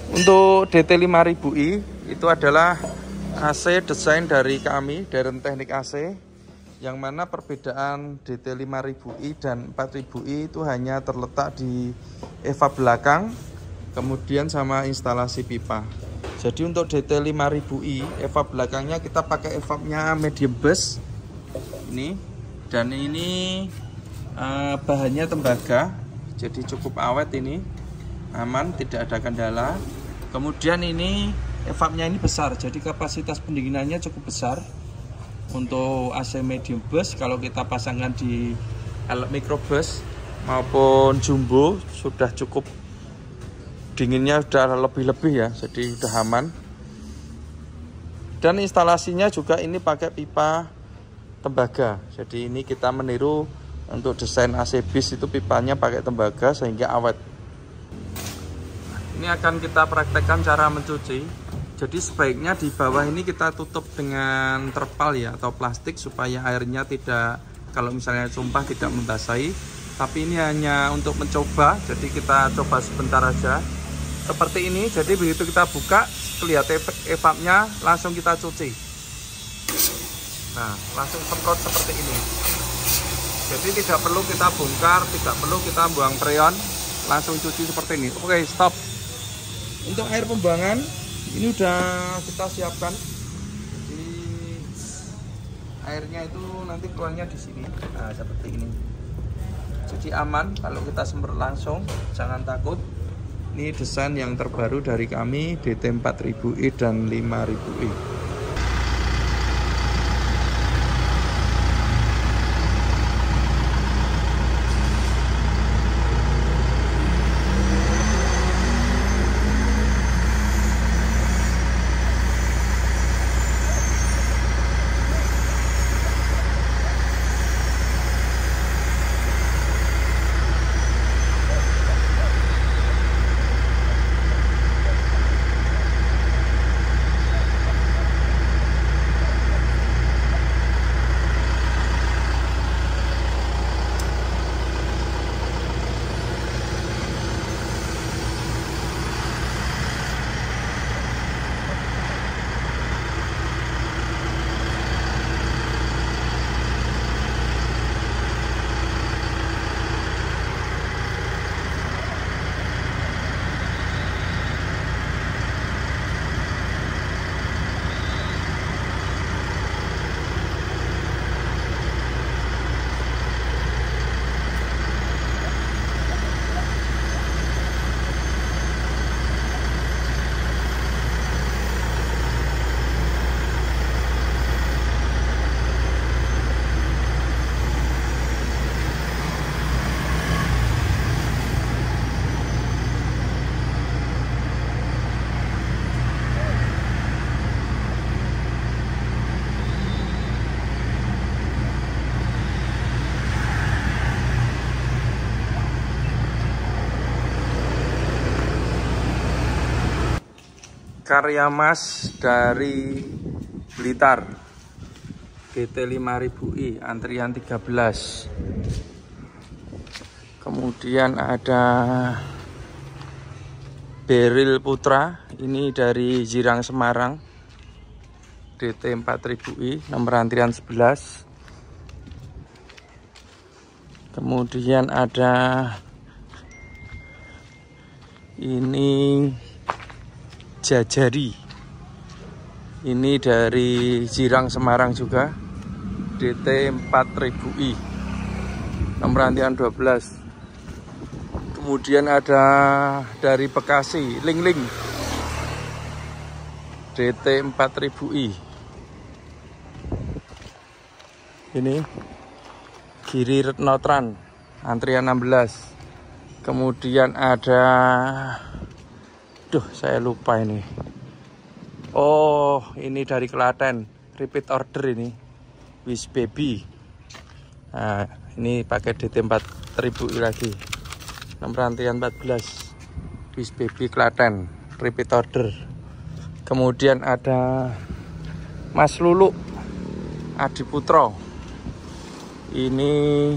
Untuk DT5000i itu adalah AC desain dari kami, Daren Teknik AC, yang mana perbedaan DT5000i dan 4000i itu hanya terletak di evap belakang, kemudian sama instalasi pipa. Jadi untuk DT5000i evap belakangnya kita pakai evapnya medium burst ini, dan ini bahannya tembaga, jadi cukup awet ini, aman, tidak ada kendala. Kemudian ini evapnya ini besar, jadi kapasitas pendinginannya cukup besar. Untuk AC medium burst, kalau kita pasangkan di micro burst maupun jumbo sudah cukup dinginnya, sudah lebih-lebih ya, jadi sudah aman. Dan instalasinya juga ini pakai pipa tembaga, jadi ini kita meniru untuk desain AC bis itu pipanya pakai tembaga sehingga awet. Ini akan kita praktekkan cara mencuci. Jadi sebaiknya di bawah ini kita tutup dengan terpal ya, atau plastik, supaya airnya tidak, kalau misalnya tumpah, tidak membasahi. Tapi ini hanya untuk mencoba, jadi kita coba sebentar aja seperti ini. Jadi begitu kita buka, kelihatan evapnya, langsung kita cuci. Nah, langsung semprot seperti ini. Jadi tidak perlu kita bongkar, tidak perlu kita buang freon, langsung cuci seperti ini. Oke, stop. Untuk air pembuangan ini udah kita siapkan. Jadi airnya itu nanti keluarnya di sini. Nah, seperti ini. Jadi aman kalau kita semprot langsung, jangan takut. Ini desain yang terbaru dari kami, DT4000i dan 5000i. Karya Mas dari Blitar, DT5000i antrian 13. Kemudian ada Beril Putra, ini dari Jirang Semarang, DT4000i nomor antrian 11. Kemudian ada ini Jajari, ini dari Jirang Semarang juga, DT4000i nomor antrian 12. Kemudian ada dari Bekasi, Ling-Ling, DT4000i. Ini Giri Retnotran, antrian 16. Kemudian ada, saya lupa ini. Oh, ini dari Klaten, repeat order ini, Wish Baby. Nah, ini pakai DT4000i lagi, nomor antrian 14, Wish Baby Klaten, repeat order. Kemudian ada Mas Lulu Adiputro, ini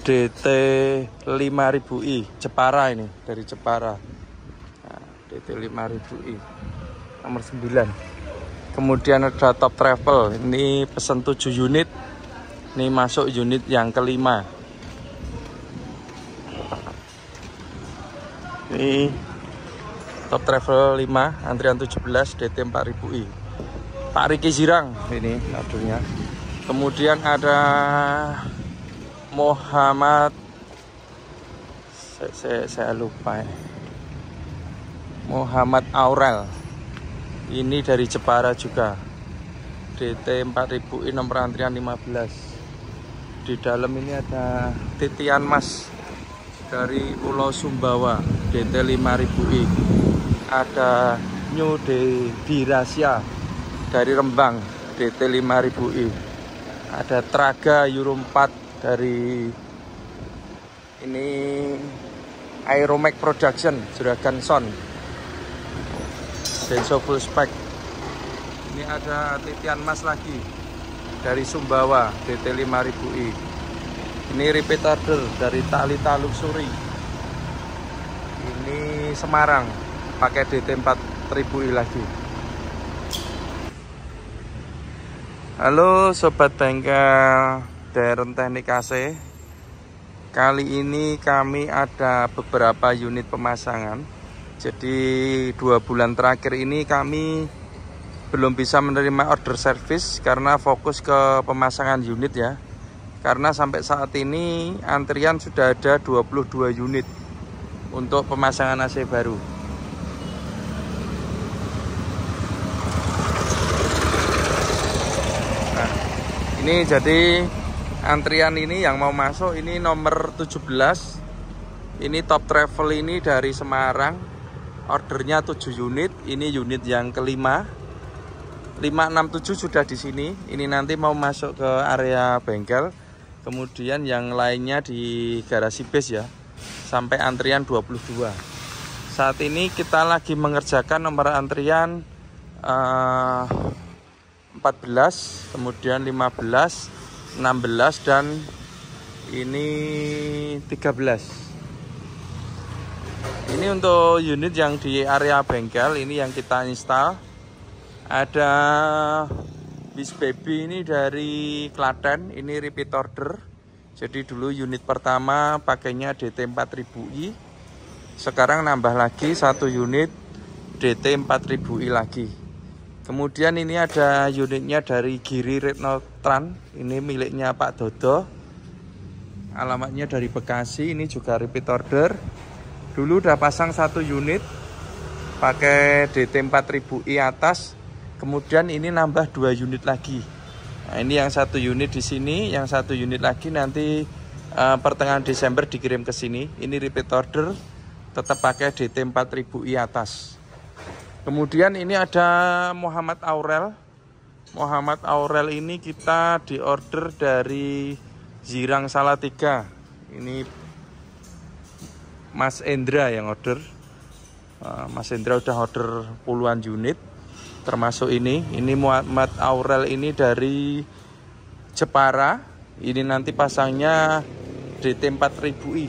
DT5000i Jepara, ini dari Jepara. Nah, DT 5000i nomor 9. Kemudian ada Top Travel, ini pesen 7 unit, ini masuk unit yang kelima. Ini Top Travel 5 antrian 17 DT 4000i Pak Riki Zirang, ini ordernya. Kemudian ada Muhammad, saya lupa ya. Muhammad Aurel, ini dari Jepara juga, DT 4000i nomor antrian 15. Di dalam ini ada titian Mas dari Pulau Sumbawa, DT 5000i. Ada New Dirasya dari Rembang, DT 5000i. Ada Traga Euro 4 dari ini Aeromax Production, Juragan Son, Denso full spec. Ini ada titian Mas lagi dari Sumbawa, DT 5000i. Ini repeat order dari Talita Luxury, ini Semarang, pakai DT 4000i lagi. Halo sobat bengkel Deren Teknik AC. Kali ini kami ada beberapa unit pemasangan. Jadi 2 bulan terakhir ini kami belum bisa menerima order service karena fokus ke pemasangan unit ya. Karena sampai saat ini antrian sudah ada 22 unit untuk pemasangan AC baru. Nah, ini jadi antrian ini yang mau masuk ini nomor 17. Ini Top Travel ini dari Semarang. Ordernya 7 unit. Ini unit yang kelima. 567 sudah di sini. Ini nanti mau masuk ke area bengkel. Kemudian yang lainnya di garasi base ya. Sampai antrian 22. Saat ini kita lagi mengerjakan nomor antrian 14, kemudian 15, 16 dan ini 13. Ini untuk unit yang di area bengkel, ini yang kita install. Ada Bis Baby ini dari Klaten, ini repeat order. Jadi dulu unit pertama pakainya DT 4000i. Sekarang nambah lagi 1 unit DT 4000i lagi. Kemudian ini ada unitnya dari Giri Retnotran, ini miliknya Pak Dodo. Alamatnya dari Bekasi, ini juga repeat order. Dulu udah pasang 1 unit pakai DT 4000i atas. Kemudian ini nambah 2 unit lagi. Nah, ini yang 1 unit di sini, yang 1 unit lagi nanti pertengahan Desember dikirim ke sini. Ini repeat order, tetap pakai DT 4000i atas. Kemudian ini ada Muhammad Aurel. Muhammad Aurel ini kita diorder dari Zirang Salatiga. Ini Mas Endra yang order. Mas Endra udah order puluhan unit. Termasuk ini Muhammad Aurel ini dari Jepara. Ini nanti pasangnya DT 4000i.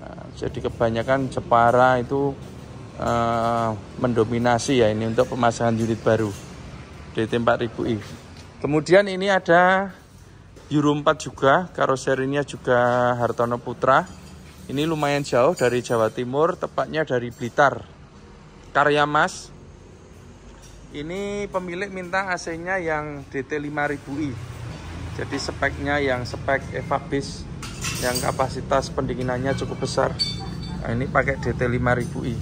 Nah, jadi kebanyakan Jepara itu mendominasi ya ini untuk pemasangan unit baru DT 4000i. Kemudian ini ada Euro 4 juga, karoserinya juga Hartono Putra. Ini lumayan jauh dari Jawa Timur, tepatnya dari Blitar. Karya Mas. Ini pemilik minta AC-nya yang DT 5000i. Jadi speknya yang spek Eva Base yang kapasitas pendinginannya cukup besar. Nah, ini pakai DT 5000i.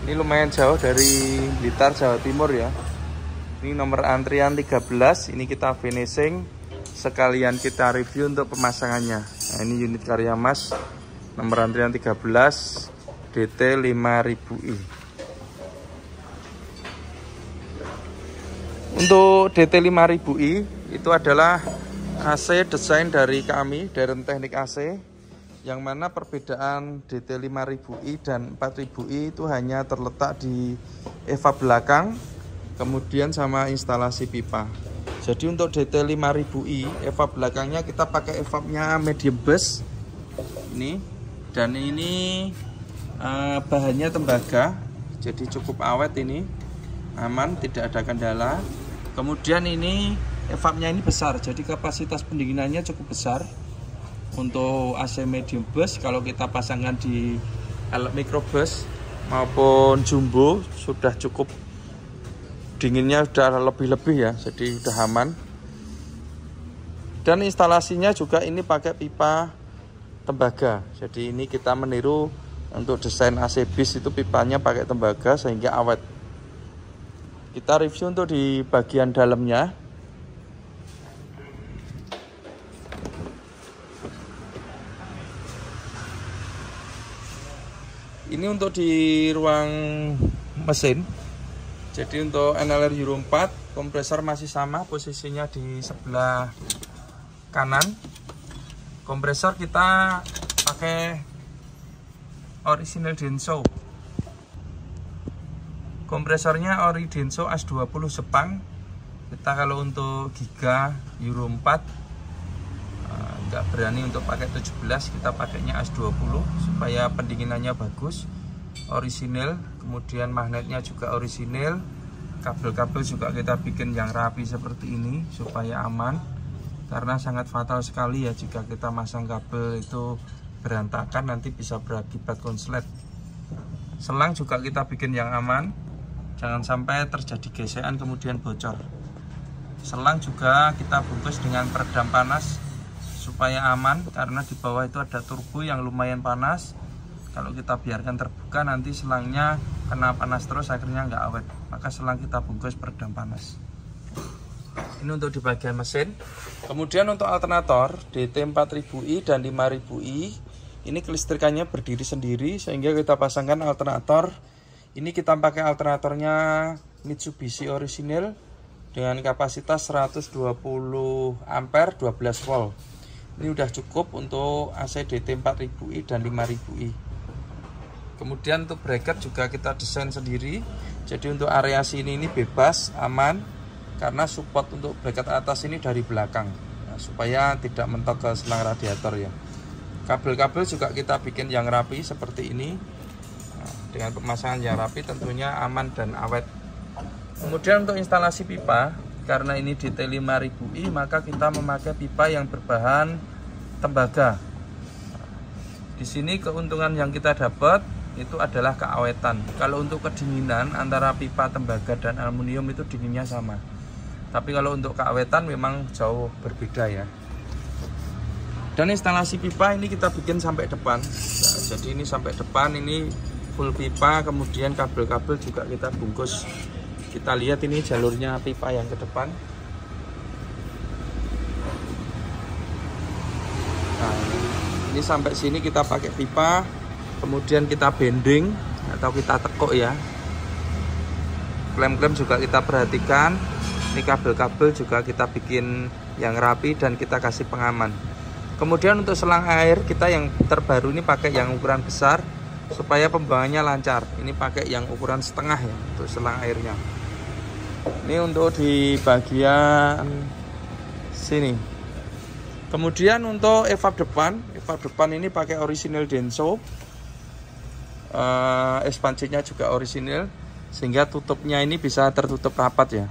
Ini lumayan jauh dari Blitar, Jawa Timur ya. Ini nomor antrian 13. Ini kita finishing. Sekalian kita review untuk pemasangannya. Nah, ini unit Karya Mas. Nomor antrian 13. DT 5000i. Untuk DT 5000i itu adalah AC desain dari kami, Deren Teknik AC. Yang mana perbedaan DT 5000i dan 4000i itu hanya terletak di EVAP belakang, kemudian sama instalasi pipa. Jadi untuk DT 5000i EVAP belakangnya kita pakai EVAP-nya medium bus. Ini Dan ini bahannya tembaga, jadi cukup awet ini, aman, tidak ada kendala. Kemudian ini evapnya ini besar, jadi kapasitas pendinginannya cukup besar. Untuk AC medium bus, kalau kita pasangkan di microbus maupun jumbo sudah cukup dinginnya, sudah lebih-lebih ya, jadi sudah aman. Dan instalasinya juga ini pakai pipa tembaga, jadi ini kita meniru untuk desain AC bis itu pipanya pakai tembaga sehingga awet. Kita review untuk di bagian dalamnya. Ini untuk di ruang mesin. Jadi untuk NLR Euro 4 kompresor masih sama, posisinya di sebelah kanan. Kompresor kita pakai original Denso. Kompresornya ori Denso AS20 Jepang. Kita kalau untuk giga Euro 4 nggak berani untuk pakai 17, kita pakainya AS20 supaya pendinginannya bagus, orisinil. Kemudian magnetnya juga orisinil, kabel-kabel juga kita bikin yang rapi seperti ini supaya aman, karena sangat fatal sekali ya jika kita masang kabel itu berantakan, nanti bisa berakibat konslet. Selang juga kita bikin yang aman, jangan sampai terjadi gesekan kemudian bocor. Selang juga kita bungkus dengan peredam panas supaya aman, karena di bawah itu ada turbo yang lumayan panas. Kalau kita biarkan terbuka nanti selangnya kena panas terus, akhirnya nggak awet. Maka selang kita bungkus peredam panas. Ini untuk di bagian mesin. Kemudian untuk alternator DT4000i dan 5000i, ini kelistrikannya berdiri sendiri sehingga kita pasangkan alternator. Ini kita pakai alternatornya Mitsubishi orisinil dengan kapasitas 120 ampere 12 volt. Ini udah cukup untuk AC DT4000i dan 5000i. Kemudian untuk bracket juga kita desain sendiri. Jadi untuk area sini ini bebas, aman, karena support untuk bracket atas ini dari belakang, nah, supaya tidak mentok ke selang radiator ya. Kabel-kabel juga kita bikin yang rapi seperti ini. Nah, dengan pemasangan yang rapi tentunya aman dan awet. Kemudian untuk instalasi pipa, karena ini DT5000i, maka kita memakai pipa yang berbahan tembaga. Di sini keuntungan yang kita dapat itu adalah keawetan. Kalau untuk kedinginan antara pipa tembaga dan aluminium itu dinginnya sama. Tapi kalau untuk keawetan memang jauh berbeda ya. Dan instalasi pipa ini kita bikin sampai depan. Nah, jadi ini sampai depan, ini full pipa, kemudian kabel-kabel juga kita bungkus. Kita lihat ini jalurnya pipa yang ke depan. Nah, ini sampai sini kita pakai pipa, kemudian kita bending atau kita tekuk ya. Klem-klem juga kita perhatikan. Ini kabel-kabel juga kita bikin yang rapi dan kita kasih pengaman. Kemudian untuk selang air kita yang terbaru ini pakai yang ukuran besar supaya pembuangannya lancar. Ini pakai yang ukuran setengah ya untuk selang airnya. Ini untuk di bagian sini. Kemudian untuk evap depan ini pakai orisinil Denso. Ekspansinya juga orisinil sehingga tutupnya ini bisa tertutup rapat ya.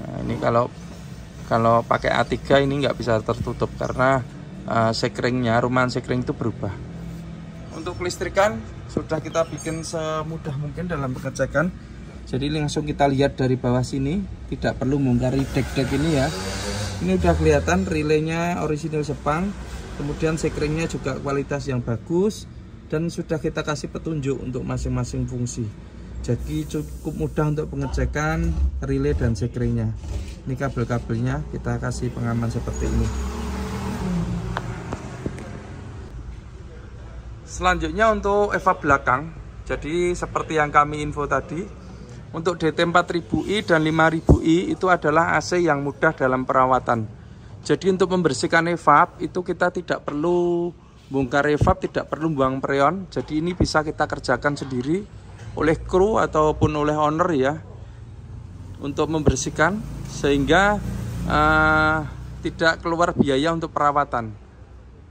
Nah, ini kalau pakai A3 ini nggak bisa tertutup karena sekringnya, rumahan sekring itu berubah. Untuk kelistrikan sudah kita bikin semudah mungkin dalam pengecekan. Jadi langsung kita lihat dari bawah sini, tidak perlu membongkari dek-dek ini ya. Ini udah kelihatan relaynya orisinil Jepang, kemudian sekringnya juga kualitas yang bagus, dan sudah kita kasih petunjuk untuk masing-masing fungsi. Jadi cukup mudah untuk pengecekan relay dan sekringnya. Ini kabel-kabelnya kita kasih pengaman seperti ini. Selanjutnya untuk evap belakang. Jadi seperti yang kami info tadi, untuk DT4000i dan 5000i itu adalah AC yang mudah dalam perawatan. Jadi untuk membersihkan evap itu kita tidak perlu bongkar evap, tidak perlu buang freon. Jadi ini bisa kita kerjakan sendiri oleh kru ataupun oleh owner ya, untuk membersihkan sehingga tidak keluar biaya untuk perawatan.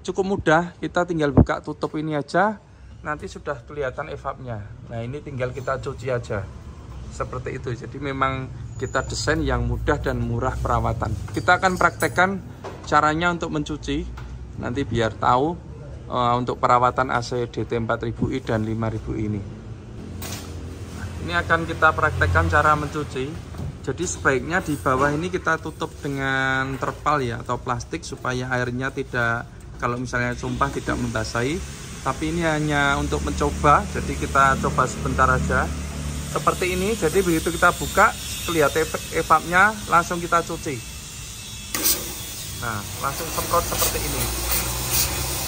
cukup mudah, kita tinggal buka tutup ini aja, nanti sudah kelihatan evapnya. Nah ini tinggal kita cuci aja, seperti itu. Jadi memang kita desain yang mudah dan murah perawatan. Kita akan praktekkan caranya untuk mencuci, nanti biar tahu untuk perawatan AC DT 4000i dan 5000i ini. Ini akan kita praktekkan cara mencuci. Jadi sebaiknya di bawah ini kita tutup dengan terpal ya, atau plastik, supaya airnya tidak, kalau misalnya tumpah, tidak membasahi. Tapi ini hanya untuk mencoba, jadi kita coba sebentar aja seperti ini. Jadi begitu kita buka, kelihatan evapnya, langsung kita cuci. Nah, langsung semprot seperti ini.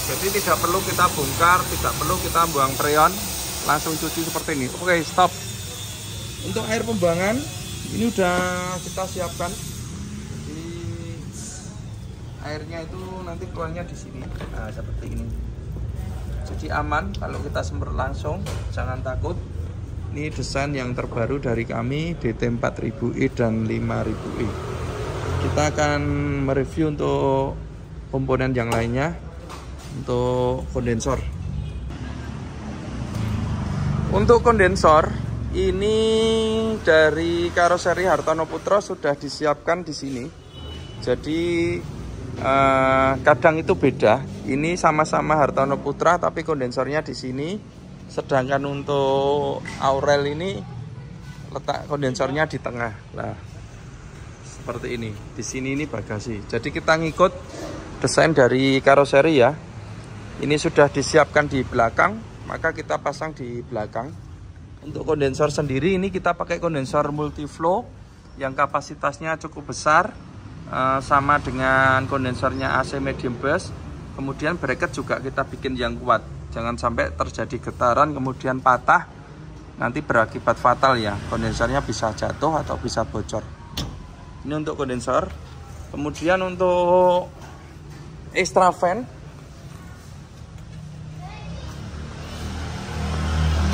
Jadi tidak perlu kita bongkar, tidak perlu kita buang freon, langsung cuci seperti ini. Oke, stop. Untuk air pembuangan ini udah kita siapkan. Jadi airnya itu nanti keluarnya di sini. Nah, seperti ini. Jadi aman kalau kita semprot langsung, jangan takut. Ini desain yang terbaru dari kami, DT 4000i dan 5000i. Kita akan mereview untuk komponen yang lainnya. Untuk kondensor. Untuk kondensor ini dari karoseri Hartono Putra sudah disiapkan di sini. Jadi kadang itu beda. Ini sama-sama Hartono Putra tapi kondensornya di sini. Sedangkan untuk Aurel ini letak kondensornya di tengah. Nah, seperti ini. Di sini ini bagasi. Jadi kita ngikut desain dari karoseri ya. Ini sudah disiapkan di belakang, maka kita pasang di belakang. Untuk kondensor sendiri ini kita pakai kondensor multiflow yang kapasitasnya cukup besar, sama dengan kondensornya AC medium burst. Kemudian bracket juga kita bikin yang kuat, jangan sampai terjadi getaran kemudian patah, nanti berakibat fatal ya, kondensornya bisa jatuh atau bisa bocor. Ini untuk kondensor. Kemudian untuk extra fan,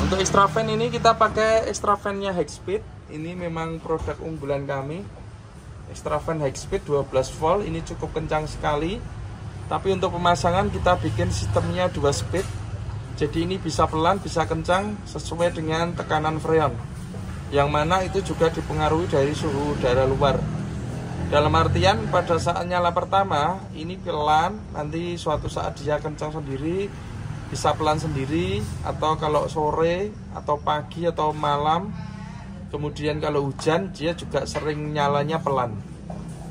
untuk extra fan ini kita pakai extra fan-nya Hexpeed. Ini memang produk unggulan kami. Extra fan Hexpeed 12 volt, ini cukup kencang sekali. Tapi untuk pemasangan kita bikin sistemnya 2 speed. Jadi ini bisa pelan, bisa kencang sesuai dengan tekanan freon. Yang mana itu juga dipengaruhi dari suhu udara luar. Dalam artian pada saat nyala pertama ini pelan, nanti suatu saat dia kencang sendiri, bisa pelan sendiri, atau kalau sore atau pagi atau malam, kemudian kalau hujan dia juga sering nyalanya pelan.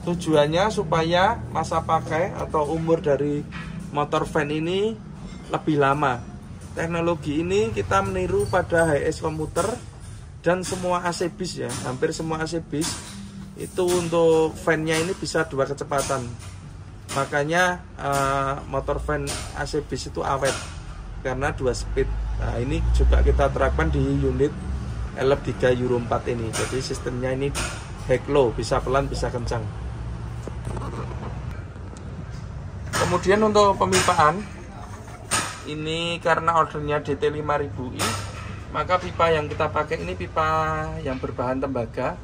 Tujuannya supaya masa pakai atau umur dari motor fan ini lebih lama. Teknologi ini kita meniru pada HS komuter dan semua AC bis ya, hampir semua AC bis itu untuk fan-nya ini bisa 2 kecepatan. Makanya motor fan AC bis itu awet karena 2 speed. Nah ini juga kita terapkan di unit LF3 Euro 4 ini. Jadi sistemnya ini high low, bisa pelan bisa kencang. Kemudian untuk pemipaan, ini karena ordernya DT 5000i, maka pipa yang kita pakai ini pipa yang berbahan tembaga,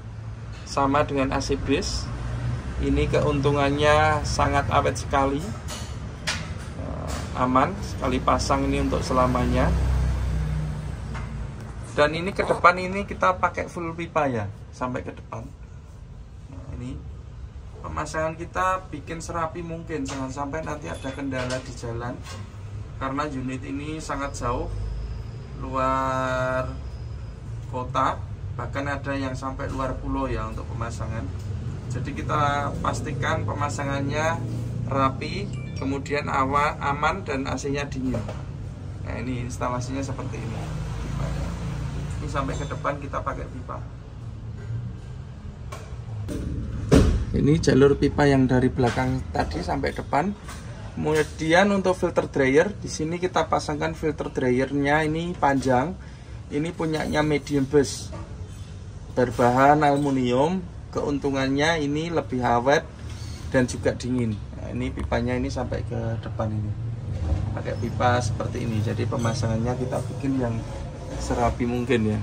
sama dengan AC base. Ini keuntungannya sangat awet sekali, aman sekali pasang ini untuk selamanya. Dan ini ke depan ini kita pakai full pipa ya, sampai ke depan. Nah, ini pemasangan kita bikin serapi mungkin, jangan sampai nanti ada kendala di jalan, karena unit ini sangat jauh luar kota, bahkan ada yang sampai luar pulau ya untuk pemasangan. Jadi kita pastikan pemasangannya rapi, kemudian aman dan AC-nya dingin. Nah ini instalasinya seperti ini. Ini sampai ke depan kita pakai pipa. Ini jalur pipa yang dari belakang tadi sampai depan. Kemudian untuk filter dryer, di sini kita pasangkan filter dryernya ini panjang. Ini punyanya medium burst, berbahan aluminium. Keuntungannya ini lebih awet dan juga dingin. Nah, ini pipanya ini sampai ke depan ini, pakai pipa seperti ini. Jadi pemasangannya kita bikin yang serapi mungkin ya.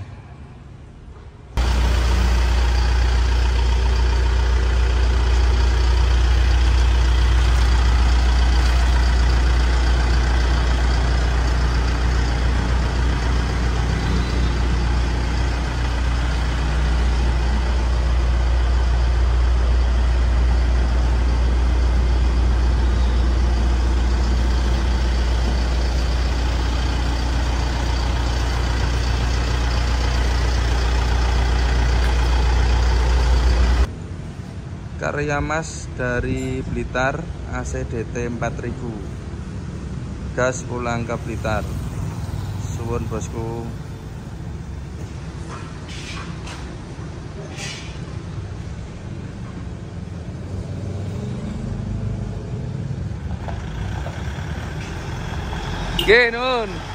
Pak Riamas dari Blitar, AC DT 4000. Gas pulang ke Blitar. Suwun bosku. Oke, nun.